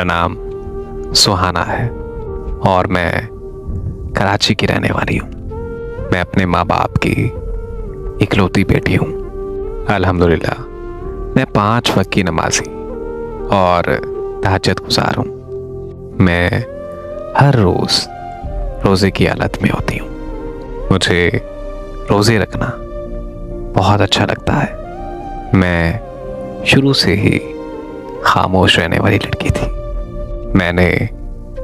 मेरा नाम सुहाना है और मैं कराची की रहने वाली हूँ। मैं अपने माँ बाप की इकलौती बेटी हूँ। अल्हम्दुलिल्लाह मैं 5 वक्त की नमाजी और तहज्जुद गुज़ार हूँ। मैं हर रोज़ रोज़े की हालत में होती हूँ। मुझे रोज़े रखना बहुत अच्छा लगता है। मैं शुरू से ही खामोश रहने वाली लड़की थी। मैंने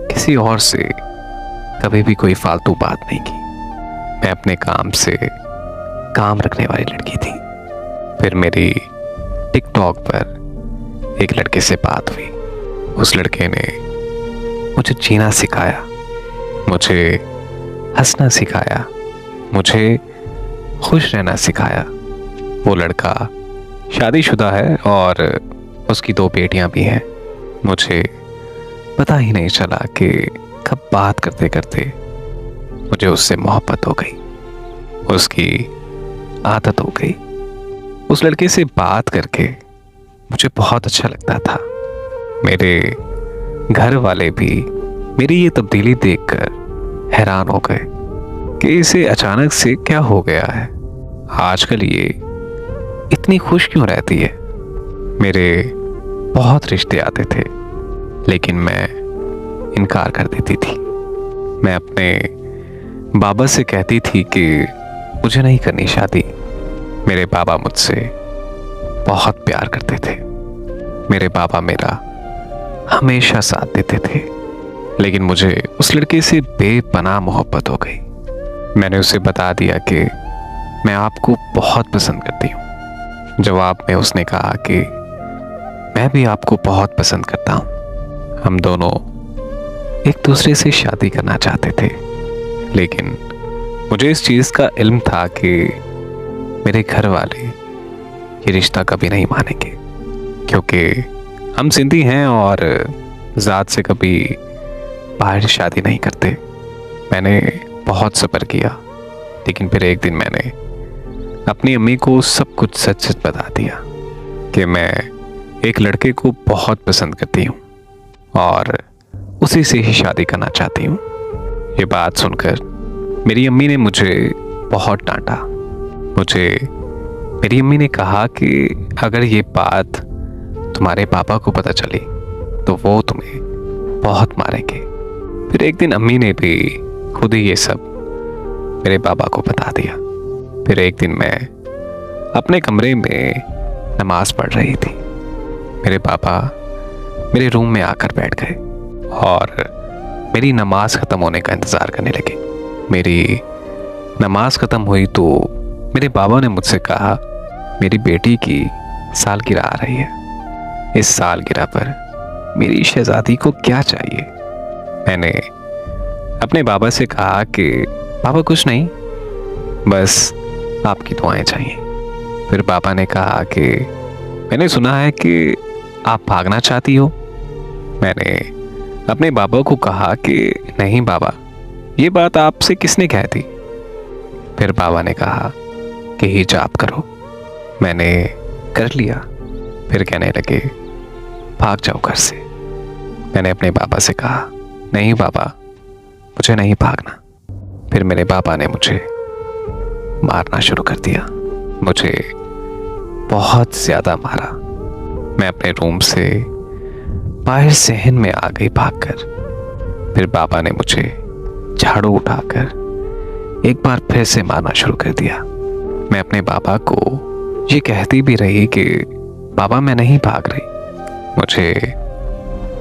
किसी और से कभी भी कोई फालतू बात नहीं की। मैं अपने काम से काम रखने वाली लड़की थी। फिर मेरी टिकटॉक पर एक लड़के से बात हुई। उस लड़के ने मुझे जीना सिखाया, मुझे हंसना सिखाया, मुझे खुश रहना सिखाया। वो लड़का शादीशुदा है और उसकी 2 बेटियां भी हैं। मुझे पता ही नहीं चला कि कब बात करते करते मुझे उससे मोहब्बत हो गई, उसकी आदत हो गई। उस लड़के से बात करके मुझे बहुत अच्छा लगता था। मेरे घर वाले भी मेरी ये तब्दीली देखकर हैरान हो गए कि इसे अचानक से क्या हो गया है, आजकल ये इतनी खुश क्यों रहती है। मेरे बहुत रिश्ते आते थे लेकिन मैं इनकार कर देती थी। मैं अपने बाबा से कहती थी कि मुझे नहीं करनी शादी। मेरे बाबा मुझसे बहुत प्यार करते थे। मेरे बाबा मेरा हमेशा साथ देते थे, लेकिन मुझे उस लड़के से बेपनाह मोहब्बत हो गई। मैंने उसे बता दिया कि मैं आपको बहुत पसंद करती हूँ। जवाब में उसने कहा कि मैं भी आपको बहुत पसंद करता हूँ। हम दोनों एक दूसरे से शादी करना चाहते थे, लेकिन मुझे इस चीज़ का इल्म था कि मेरे घर वाले ये रिश्ता कभी नहीं मानेंगे, क्योंकि हम सिंधी हैं और ज़ात से कभी बाहर शादी नहीं करते। मैंने बहुत सब्र किया, लेकिन फिर एक दिन मैंने अपनी अम्मी को सब कुछ सच सच बता दिया कि मैं एक लड़के को बहुत पसंद करती हूँ और उसी से ही शादी करना चाहती हूँ। ये बात सुनकर मेरी अम्मी ने मुझे बहुत डांटा। मेरी अम्मी ने कहा कि अगर ये बात तुम्हारे पापा को पता चली तो वो तुम्हें बहुत मारेंगे। फिर एक दिन अम्मी ने भी खुद ही ये सब मेरे पापा को बता दिया। फिर एक दिन मैं अपने कमरे में नमाज पढ़ रही थी। मेरे पापा मेरे रूम में आकर बैठ गए और मेरी नमाज ख़त्म होने का इंतज़ार करने लगे। मेरी नमाज ख़त्म हुई तो मेरे बाबा ने मुझसे कहा, मेरी बेटी की सालगिरह आ रही है। इस सालगिरह पर मेरी शहजादी को क्या चाहिए। मैंने अपने बाबा से कहा कि पापा कुछ नहीं, बस आपकी दुआएं चाहिए। फिर पापा ने कहा कि मैंने सुना है कि आप भागना चाहती हो। मैंने अपने बाबा को कहा कि नहीं बाबा, ये बात आपसे किसने कह दी। फिर बाबा ने कहा कि हिजाब करो। मैंने कर लिया। फिर कहने लगे भाग जाओ घर से। मैंने अपने बाबा से कहा नहीं बाबा, मुझे नहीं भागना। फिर मेरे बाबा ने मुझे मारना शुरू कर दिया। मुझे बहुत ज़्यादा मारा। मैं अपने रूम से बाहर सहन में आ गई भागकर। फिर बाबा ने मुझे झाड़ू उठाकर एक बार फिर से मारना शुरू कर दिया। मैं अपने बाबा को ये कहती भी रही कि बाबा मैं नहीं भाग रही, मुझे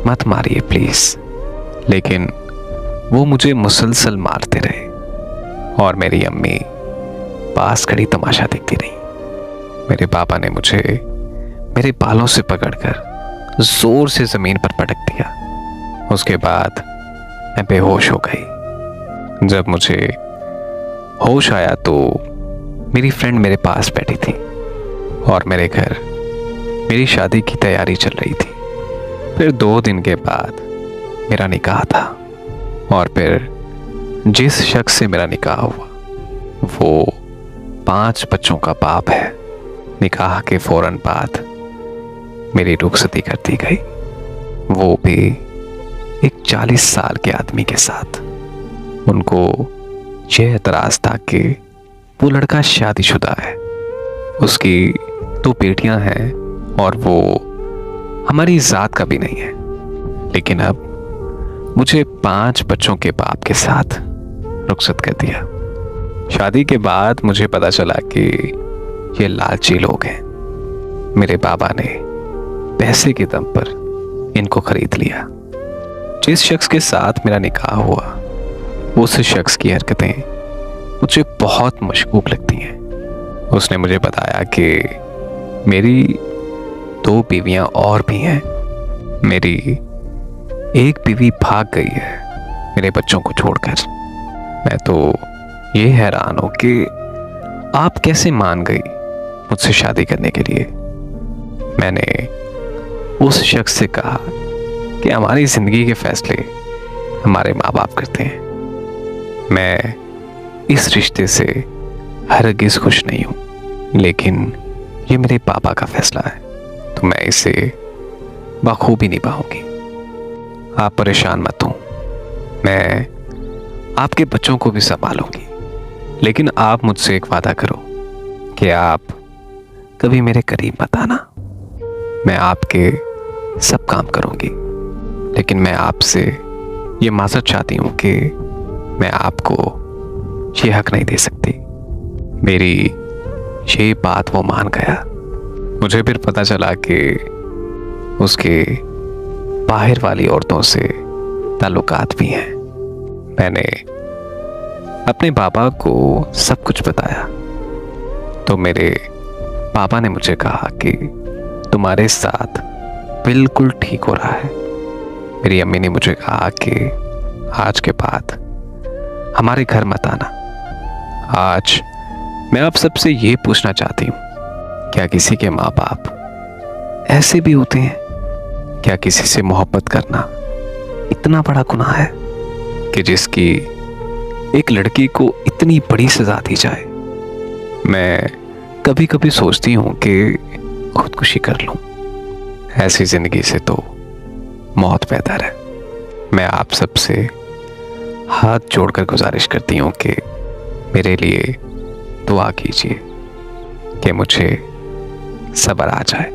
मत मारिए प्लीज़, लेकिन वो मुझे मुसलसल मारते रहे और मेरी अम्मी पास खड़ी तमाशा देखती रही। मेरे पापा ने मुझे मेरे बालों से पकड़कर जोर से जमीन पर पटक दिया। उसके बाद मैं बेहोश हो गई। जब मुझे होश आया तो मेरी फ्रेंड मेरे पास बैठी थी और मेरे घर मेरी शादी की तैयारी चल रही थी। फिर 2 दिन के बाद मेरा निकाह था और फिर जिस शख्स से मेरा निकाह हुआ वो 5 बच्चों का बाप है। निकाह के फौरन बाद मेरी रुखसती कर दी गई, वो भी एक 40 साल के आदमी के साथ। उनको यह एतराज था कि वो लड़का शादीशुदा है, उसकी 2 बेटियां हैं और वो हमारी जात का भी नहीं है। लेकिन अब मुझे 5 बच्चों के बाप के साथ रुखसत कर दिया। शादी के बाद मुझे पता चला कि ये लालची लोग हैं। मेरे बाबा ने पैसे के दम पर इनको खरीद लिया। जिस शख्स के साथ मेरा निकाह हुआ, उस शख्स की हरकतें मुझे बहुत मशकूक लगती हैं। उसने मुझे बताया कि मेरी 2 बीवियां और भी हैं। मेरी एक बीवी भाग गई है मेरे बच्चों को छोड़कर। मैं तो ये हैरान हूं कि आप कैसे मान गई मुझसे शादी करने के लिए। मैंने उस शख्स से कहा कि हमारी जिंदगी के फैसले हमारे माँ बाप करते हैं। मैं इस रिश्ते से हरगिज खुश नहीं हूं, लेकिन ये मेरे पापा का फैसला है तो मैं इसे बखूबी निभाऊंगी। आप परेशान मत हो, मैं आपके बच्चों को भी संभालूंगी। लेकिन आप मुझसे एक वादा करो कि आप कभी मेरे करीब मत आना। मैं आपके सब काम करूंगी, लेकिन मैं आपसे ये माजरत चाहती हूं कि मैं आपको ये हक नहीं दे सकती। मेरी ये बात वो मान गया। मुझे फिर पता चला कि उसके बाहर वाली औरतों से ताल्लुकात भी हैं। मैंने अपने पापा को सब कुछ बताया तो मेरे पापा ने मुझे कहा कि तुम्हारे साथ बिल्कुल ठीक हो रहा है। मेरी अम्मी ने मुझे कहा कि आज के बाद हमारे घर मत आना। आज मैं आप सबसे ये पूछना चाहती हूँ, क्या किसी के माँ बाप ऐसे भी होते हैं? क्या किसी से मोहब्बत करना इतना बड़ा गुनाह है कि जिसकी एक लड़की को इतनी बड़ी सजा दी जाए? मैं कभी कभी सोचती हूँ कि खुदकुशी कर लूं। ऐसी जिंदगी से तो मौत बेहतर है। मैं आप सबसे हाथ जोड़कर गुजारिश करती हूँ कि मेरे लिए दुआ कीजिए कि मुझे सब्र आ जाए।